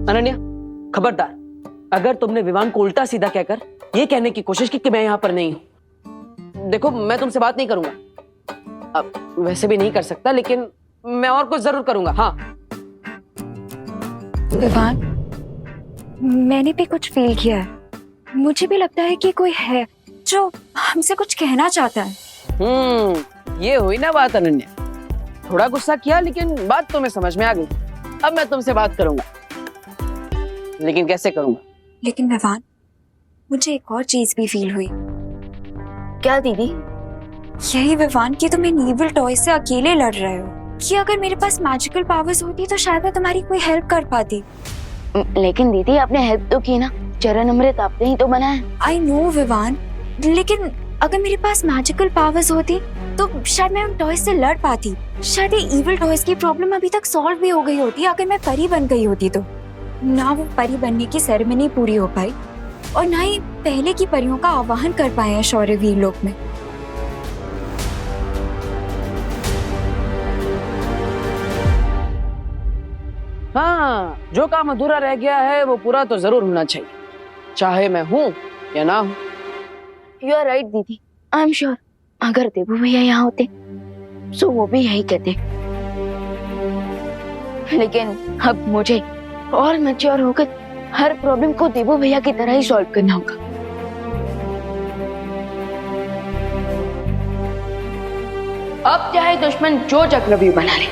अनन्या, खबरदार, अगर तुमने विवान को उल्टा सीधा कहकर ये कहने की कोशिश की कि मैं यहाँ पर नहीं हूँ। देखो, मैं तुमसे बात नहीं करूंगा, अब वैसे भी नहीं कर सकता, लेकिन मैं और कुछ जरूर करूंगा। हाँ विवान, मैंने भी कुछ फील किया है। मुझे भी लगता है कि कोई है जो हमसे कुछ कहना चाहता है। ये हुई ना बात अनन्या। थोड़ा गुस्सा किया, लेकिन बात तुम्हें समझ में आ गई। अब मैं तुमसे बात करूंगा, लेकिन कैसे करूंगा? लेकिन विवान, मुझे एक और चीज भी फील हुई। क्या दीदी? यही विवान कि तुम इन इविल टॉय से अकेले लड़ रहे हो, कि अगर मेरे पास मैजिकल पावर्स होती तो शायद मैं तुम्हारी कोई हेल्प कर पाती। लेकिन दीदी, आपने हेल्प तो की ना, चरण अमृत आपने ही तो बनाया। आई नो विवान, लेकिन अगर मेरे पास मैजिकल पावर्स होती तो शायद मैं उन टॉयज से लड़ पाती। शायद ये इविल टॉयज की प्रॉब्लम अभी तक सॉल्व भी हो गई होती अगर मैं परी बन गई होती तो। ना वो परी बनने की सेरेमनी पूरी हो पाई, और ना ही पहले की परियों का आवाहन कर पाए हैं शौर्यवीर लोक में। हाँ, जो काम अधूरा रह गया है वो पूरा तो जरूर होना चाहिए, चाहे मैं हूँ या ना हूँ। यू आर राइट दीदी, आई एम श्योर अगर देवू भैया यहाँ होते तो वो भी यही कहते। लेकिन अब मुझे और मैच्योर होकर हर प्रॉब्लम को देवू भैया की तरह ही सॉल्व करना होगा। अब चाहे दुश्मन जो चक्रव्यूह बना ले,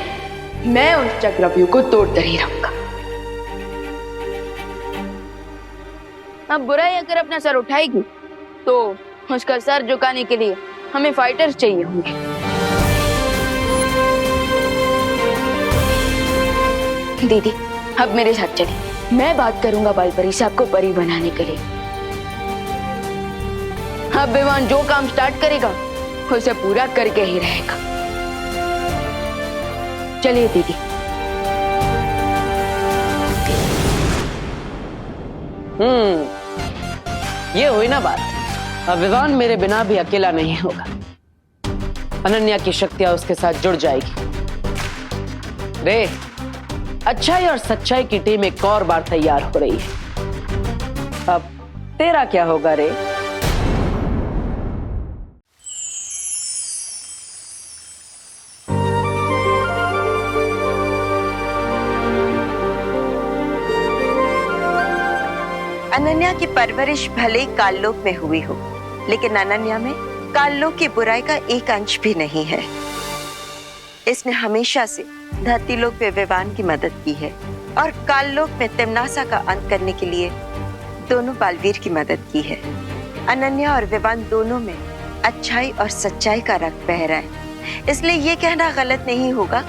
मैं उस चक्रव्यूह को तोड़कर ही रहूंगा। अब बुराई अगर अपना सर उठाएगी तो उसका सर झुकाने के लिए हमें फाइटर्स चाहिए होंगे। दीदी, अब मेरे साथ चलिए, मैं बात करूंगा बालपरी से आपको परी बनाने के लिए। अब विवान जो काम स्टार्ट करेगा उसे पूरा करके ही रहेगा। चलिए दीदी। ये हुई ना बात। अब विवान मेरे बिना भी अकेला नहीं होगा, अनन्या की शक्तियां उसके साथ जुड़ जाएगी। रे, अच्छाई और सच्चाई की टीम एक और बार तैयार हो रही है। अब तेरा क्या होगा रे? अनन्या की परवरिश भले ही काललोक में हुई हो, लेकिन अनन्या में काललोक की बुराई का एक अंश भी नहीं है। इसने हमेशा से धरतीलोक में विवान की मदद की है और काललोक में तिमनासा का अंत करने के लिए दोनों बालवीर की मदद की है। अनन्या और विवान दोनों में अच्छाई और सच्चाई का रक्त बह रहा है, इसलिए ये कहना गलत नहीं होगा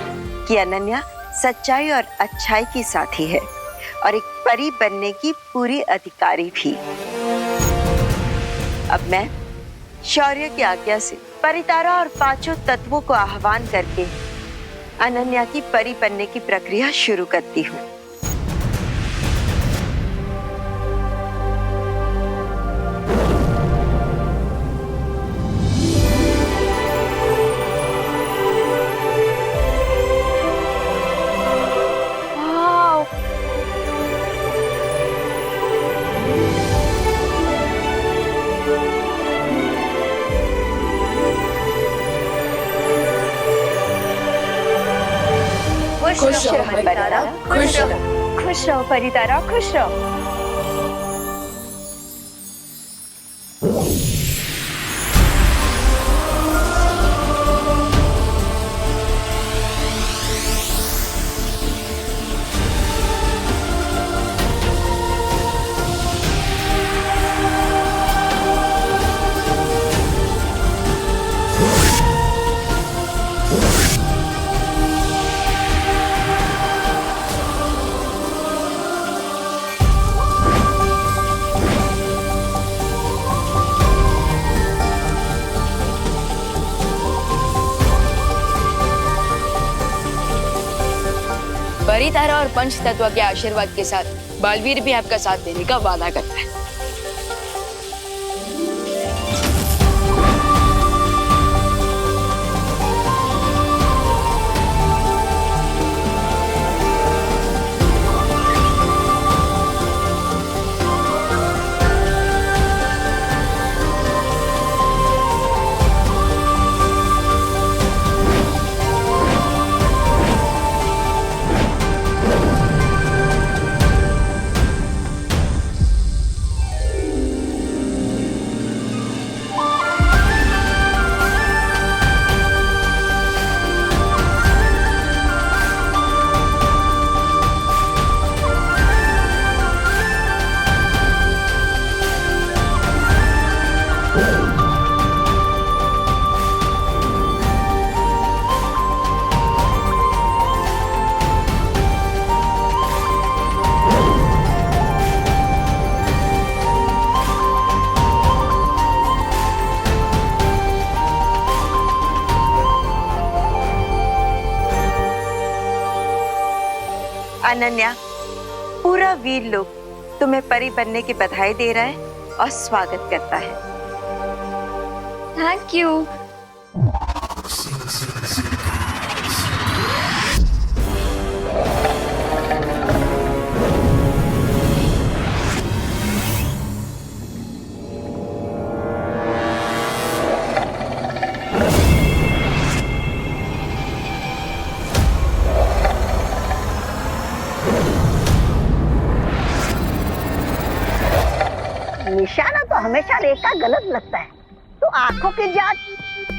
कि अनन्या सच्चाई और अच्छाई की साथी है और एक परी बनने की पूरी अधिकारी भी। अब मैं शौर्य की आज्ञा से परितारा और पांचों तत्वों को आह्वान करके अनन्या की परी बनने की प्रक्रिया शुरू करती हूँ। खुश रहो परितारा, खुश रहो, खुश रहो परितारा, खुश रहो। परी तारा और पंच तत्व के आशीर्वाद के साथ बालवीर भी आपका साथ देने का वादा करता है। अनन्या, पूरा वीर लोग तुम्हें परी बनने की बधाई दे रहा है और स्वागत करता है। Thank you. निशाना तो हमेशा रे का गलत लगता है, तो आंखों की जांच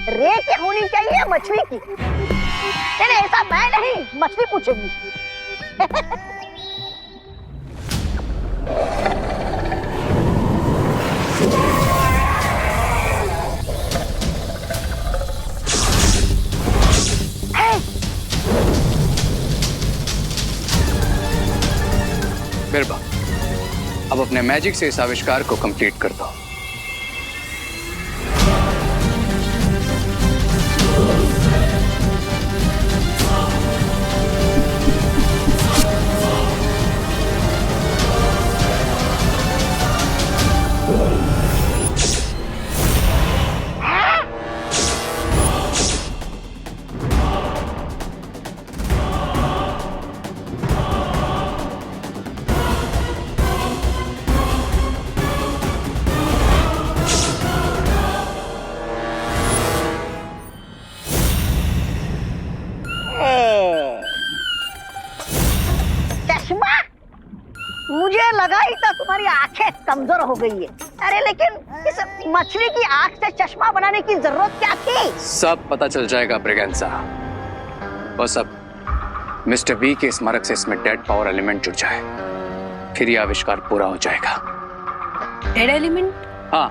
रे की होनी चाहिए या मछली की? नहीं, ऐसा मैं नहीं, मछली पूछेगी। बिरबा, अब अपने मैजिक से इस आविष्कार को कंप्लीट कर दो। चश्मा? मुझे लगा ही था तुम्हारी आंखें कमजोर हो गई है। अरे लेकिन इस मछली की आंख से चश्मा बनाने की जरूरत क्या थी? सब पता चल जाएगा ब्रिगेंसा। बस अब मिस्टर बी के स्मारक से इसमें डेड पावर एलिमेंट जुड़ जाए, फिर यह आविष्कार पूरा हो जाएगा। Dead element? हाँ,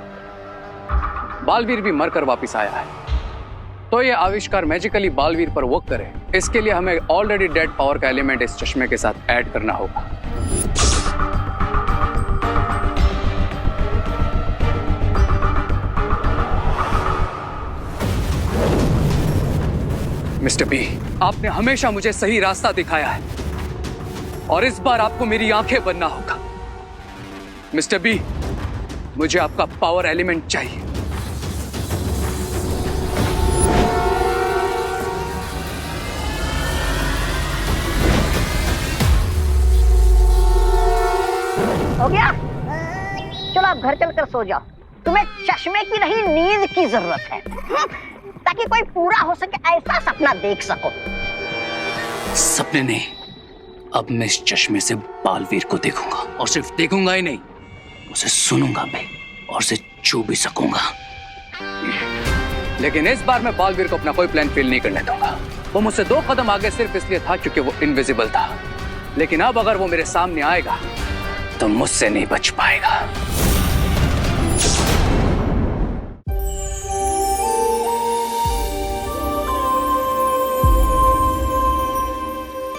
बालवीर भी मरकर वापिस आया है, तो ये आविष्कार मैजिकली बालवीर पर वर्क करे, इसके लिए हमें ऑलरेडी डेड पावर का एलिमेंट इस चश्मे के साथ ऐड करना होगा। मिस्टर बी, आपने हमेशा मुझे सही रास्ता दिखाया है और इस बार आपको मेरी आंखें बनना होगा। मिस्टर बी, मुझे आपका पावर एलिमेंट चाहिए। हो गया? चलो आप घर चलकर सो जाओ। तुम्हें चश्मे की नहीं, नींद की जरूरत है, ताकि कोई पूरा हो सके ऐसा सपना देख सको। सपने नहीं, अब मैं इस चश्मे से बालवीर को देखूंगा, और सिर्फ देखूंगा ही नहीं, उसे सुनूंगा भी और उसे छू भी सकूंगा। लेकिन इस बार मैं बालवीर को अपना कोई प्लान फेल नहीं करने दूंगा। वो मुझसे 2 कदम आगे सिर्फ इसलिए था क्योंकि वो इनविजिबल था, लेकिन अब अगर वो मेरे सामने आएगा तो मुझसे नहीं बच पाएगा।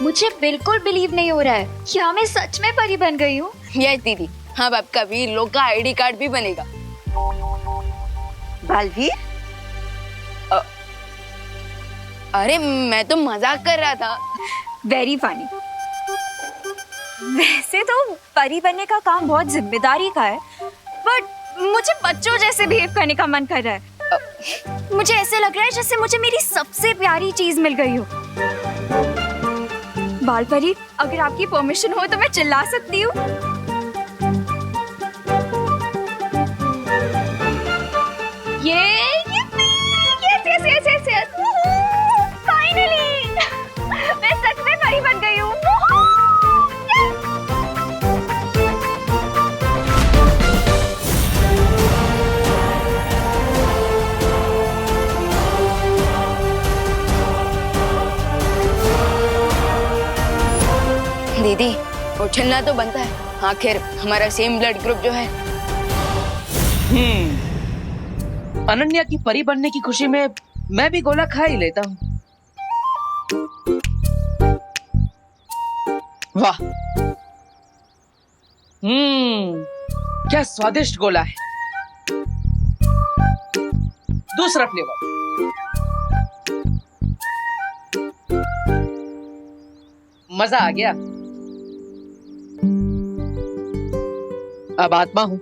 मुझे बिल्कुल बिलीव नहीं हो रहा है, क्या मैं सच में परी बन गई हूँ? यस दीदी, हाँ, आपका वीर लोग का आईडी कार्ड भी बनेगा। बालवीर? अरे मैं तो मजाक कर रहा था। Very funny. वैसे तो परी बनने का काम बहुत जिम्मेदारी का है, बट मुझे बच्चों जैसे बिहेव करने का मन कर रहा है। मुझे ऐसे लग रहा है जैसे मुझे मेरी सबसे प्यारी चीज मिल गई हो। बाल परी, अगर आपकी परमिशन हो तो मैं चिल्ला सकती हूँ? Yes. Finally! मैं सच में परी बन गई हूँ। दीदी, उछलना तो बनता है, आखिर हमारा सेम ब्लड ग्रुप जो है। अनन्या की परी बनने की खुशी में मैं भी गोला खा ही लेता हूँ। वाह, क्या स्वादिष्ट गोला है। दूसरा फ्लेवर। मजा आ गया। अब आत्मा हूं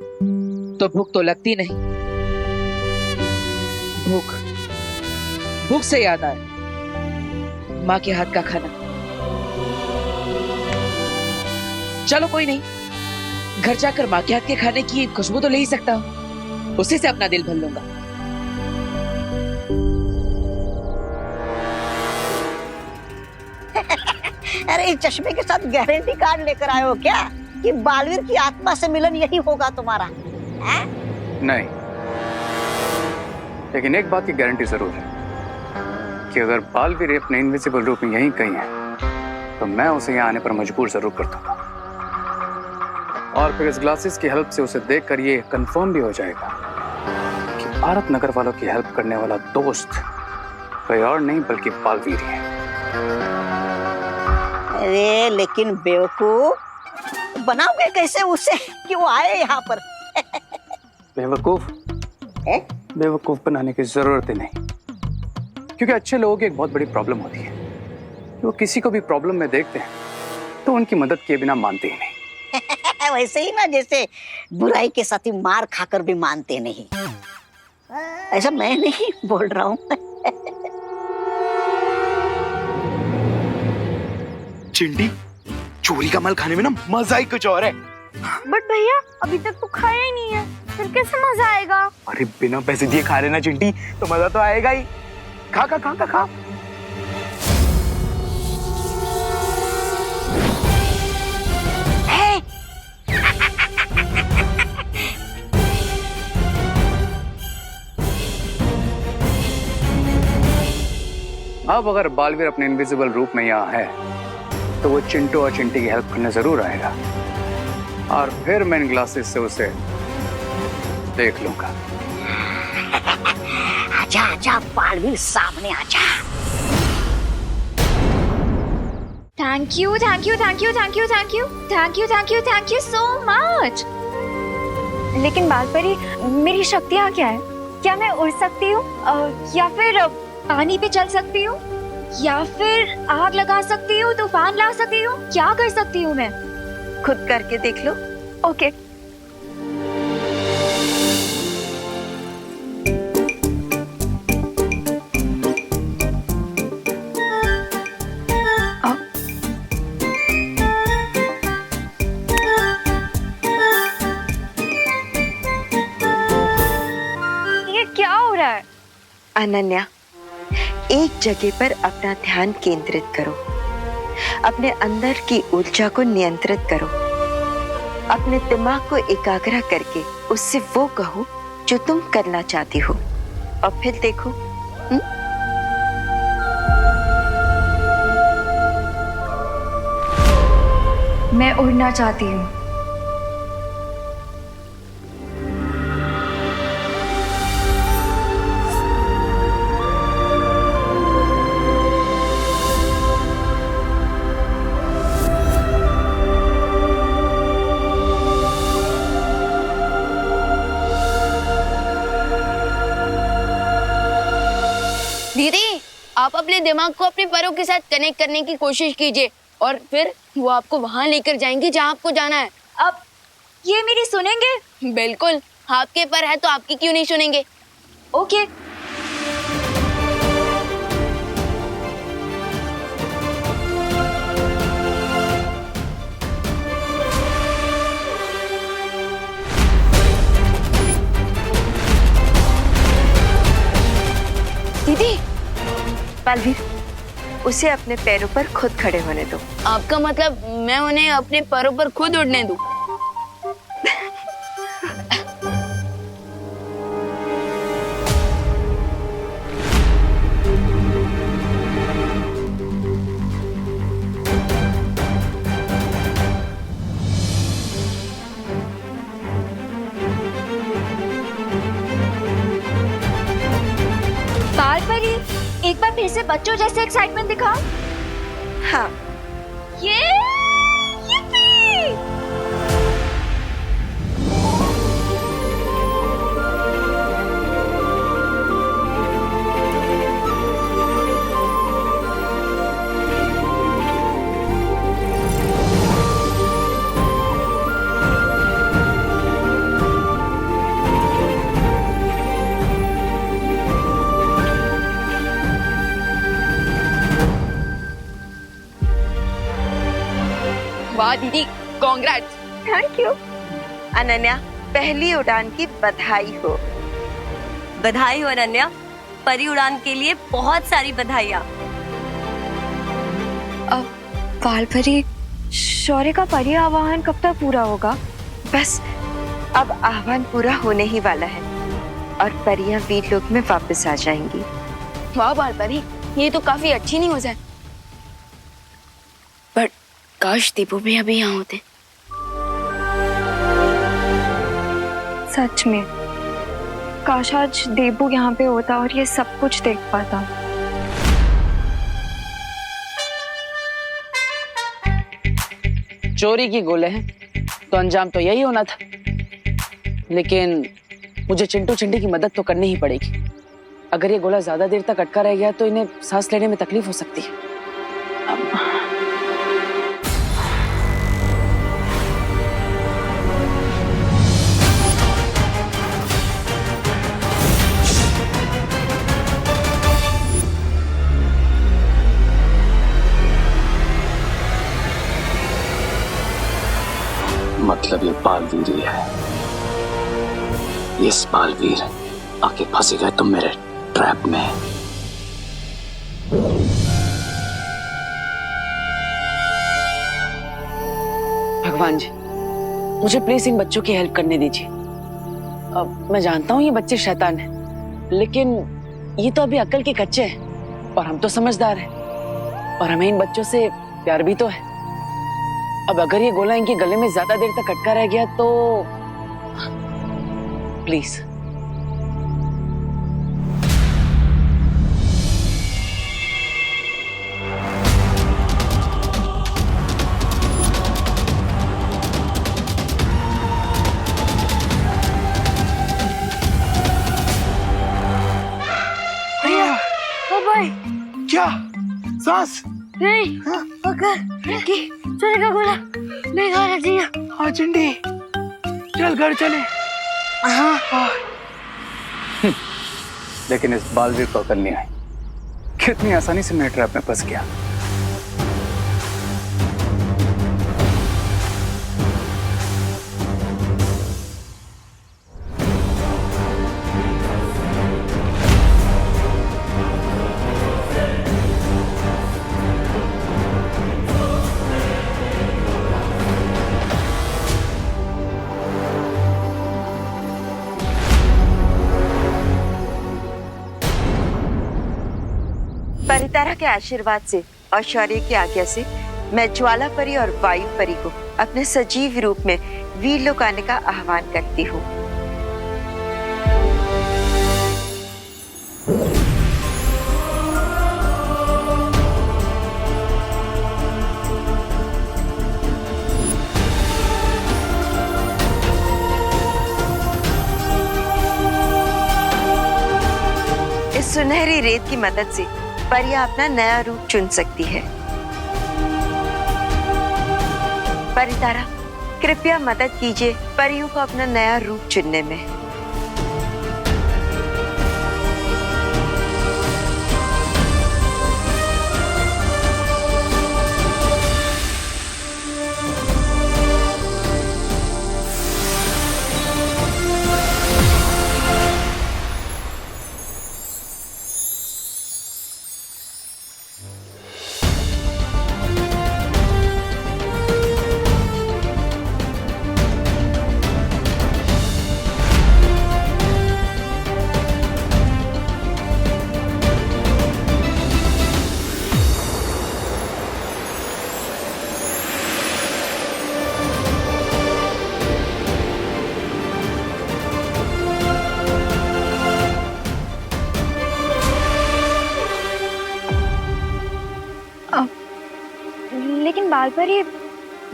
तो भूख तो लगती नहीं। भूख से याद आया, माँ के हाथ का खाना। चलो कोई नहीं, घर जाकर माँ के हाथ के खाने की खुशबू तो ले ही सकता हूँ, उसी से अपना दिल भर लूंगा। अरे इस चश्मे के साथ गारंटी कार्ड लेकर आए हो क्या कि बालवीर की आत्मा से मिलन यही होगा तुम्हारा? है? नहीं, लेकिन एक बात की गारंटी जरूर है कि अगर बालवीर अपने इनविजिबल रूप में यहीं कहीं है तो मैं उसे यहाँ आने पर मजबूर जरूर कर दूंगा। और फिर इस ग्लासेस की हेल्प से उसे देखकर ये कंफर्म भी हो जाएगा कि भारत नगर वालों की हेल्प करने वाला दोस्त कोई और नहीं बल्कि बालवीर है। अरे लेकिन बेवकूफ, बनाओगे कैसे उसे कि वो आए यहाँ पर? बेवकूफ बनाने की जरूरत ही नहीं, क्योंकि अच्छे लोगों की एक बहुत बड़ी प्रॉब्लम होती है कि वो किसी को भी प्रॉब्लम में देखते हैं तो उनकी मदद किए बिना मानते ही नहीं। वैसे ही ना जैसे बुराई के साथी मार खाकर भी मानते नहीं। ऐसा मैं नहीं बोल रहा हूँ। चिंटी, चोरी का माल खाने में ना मजा ही कुछ और है। बट भैया, अभी तक तो खाया ही नहीं है, फिर कैसे मजा आएगा? अरे बिना पैसे दिए खा लेना चिंटी, तो मजा तो आएगा ही। खा खा खा खा खा। अब अगर बालवीर अपने इनविजिबल रूप में यहाँ है तो वो चिंटू और चिंटी की हेल्प करने जरूर आएगा, और फिर मैं इन ग्लासेस से उसे देख लूंगा। आजा आजा बालवीर, सामने आजा। Thank you so much. लेकिन बाल परी, मेरी शक्तियाँ क्या है? क्या मैं उड़ सकती हूँ, या फिर पानी पे चल सकती हूँ, या फिर आग लगा सकती हूँ, तूफान ला सकती हूँ? क्या कर सकती हूँ मैं? खुद करके देख लो। ओके। ये क्या हो रहा है? अनन्या, एक जगह पर अपना ध्यान केंद्रित करो, अपने अंदर की ऊर्जा को नियंत्रित करो, अपने दिमाग को एकाग्र करके उससे वो कहो जो तुम करना चाहती हो, और फिर देखो। मैं उड़ना चाहती हूँ। दीदी, आप अपने दिमाग को अपने पैरों के साथ कनेक्ट करने की कोशिश कीजिए, और फिर वो आपको वहां लेकर जाएंगे जहां आपको जाना है। अब ये मेरी सुनेंगे? बिल्कुल, आपके पर है तो आपकी क्यों नहीं सुनेंगे। ओके। दीदी, बालवीर, उसे अपने पैरों पर खुद खड़े होने दो। आपका मतलब मैं उन्हें अपने पैरों पर खुद उड़ने दूं? बाल परी, एक बार फिर से बच्चों जैसे एक्साइटमेंट दिखाओ। हाँ। ये वाह दीदी, कांग्रेट्स। Thank you. अनन्या, पहली उड़ान की बधाई हो। बधाई हो अनन्या, परी उड़ान के लिए बहुत सारी बधाइयाँ। अब बाल परी, शौर्य का परी आवाहन कब तक पूरा होगा? बस अब आह्वान पूरा होने ही वाला है और परियां वीर लोक में वापस आ जाएंगी। वाह बाल परी, ये तो काफी अच्छी न्यूज़ है। बट काश दीपू भी अभी यहाँ होते। सच में काश आज देबू यहाँ पे होता और ये सब कुछ देख पाता। चोरी की गोले हैं तो अंजाम तो यही होना था, लेकिन मुझे चिंटू चिंटी की मदद तो करनी ही पड़ेगी। अगर ये गोला ज्यादा देर तक अटका रह गया तो इन्हें सांस लेने में तकलीफ हो सकती है। मतलब ये बालवीर ही है। इस बालवीर आके फंसे गए तुम मेरे ट्रैप में। भगवान जी, मुझे प्लीज इन बच्चों की हेल्प करने दीजिए। अब मैं जानता हूँ ये बच्चे शैतान हैं, लेकिन ये तो अभी अक्ल के कच्चे हैं और हम तो समझदार हैं और हमें इन बच्चों से प्यार भी तो है। अब अगर ये गोला इनके गले में ज्यादा देर तक अटका रह गया तो प्लीज। क्या सांस नहीं, चोरी का गोला नहीं खाना चाहिए। हाँ चिंटी, चल घर चले। लेकिन इस बालवीर को अकल नहीं आई, कितनी आसानी से मैं ट्रैप में फंस गया। परितारा के आशीर्वाद से और शौर्य की आज्ञा से मैं ज्वाला परी और वायु परी को अपने सजीव रूप में वीर लोक आने का आह्वान करती हूँ। इस सुनहरी रेत की मदद से परियां अपना नया रूप चुन सकती है। परितारा, कृपया मदद कीजिए परियों को अपना नया रूप चुनने में। लेकिन बाल परी,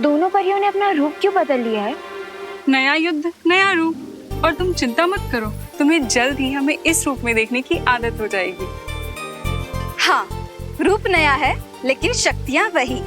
दोनों परियों ने अपना रूप क्यों बदल लिया है? नया युद्ध नया रूप, और तुम चिंता मत करो, तुम्हें जल्द ही हमें इस रूप में देखने की आदत हो जाएगी। हाँ, रूप नया है लेकिन शक्तियाँ वही।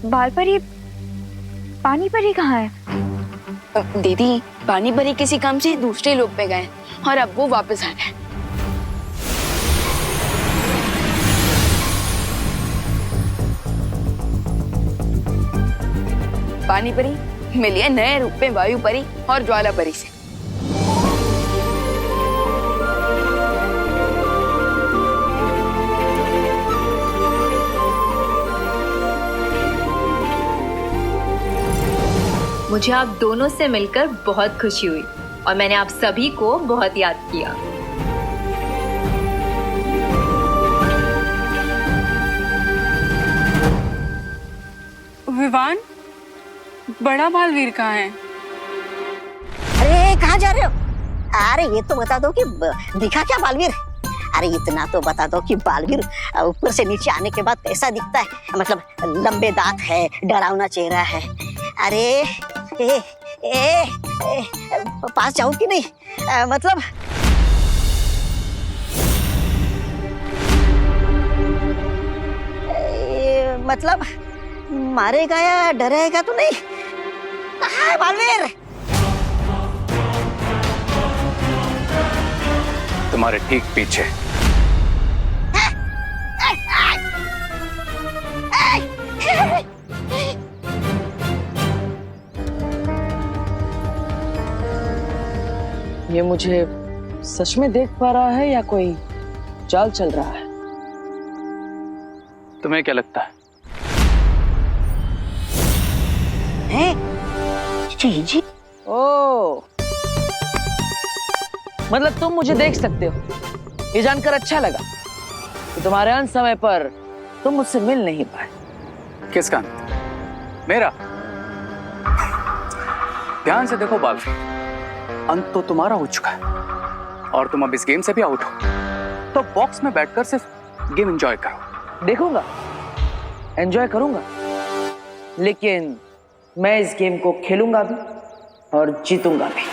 बाल परी, पानी परी कहाँ है? दीदी, पानी परी किसी काम से दूसरे लोक पे गए और अब वो वापस आ रहे हैं। पानी परी मिली है नए रूप में वायु परी और ज्वाला परी से। मुझे आप दोनों से मिलकर बहुत खुशी हुई और मैंने आप सभी को बहुत याद किया। विवान, बड़ा बालवीर कहाँ है? अरे कहाँ जा रहे हो? अरे ये तो बता दो कि दिखा क्या बालवीर? अरे इतना तो बता दो कि बालवीर ऊपर से नीचे आने के बाद कैसा दिखता है, मतलब लंबे दांत है, डरावना चेहरा है। अरे पास जाऊं कि नहीं? मतलब मारेगा या डराएगा तो नहीं? कहाँ है बालवीर? तुम्हारे ठीक पीछे। ये मुझे सच में देख पा रहा है या कोई चाल चल रहा है? तुम्हें क्या लगता है? जी। ओ, मतलब तुम मुझे देख सकते हो। ये जानकर अच्छा लगा कि तुम्हारे अंत समय पर तुम मुझसे मिल नहीं पाए। किसका? मेरा? ध्यान से देखो बाल, अंत तो तुम्हारा हो चुका है और तुम अब इस गेम से भी आउट हो, तो बॉक्स में बैठकर सिर्फ गेम एंजॉय करो। देखूंगा, एंजॉय करूंगा, लेकिन मैं इस गेम को खेलूंगा भी और जीतूंगा भी।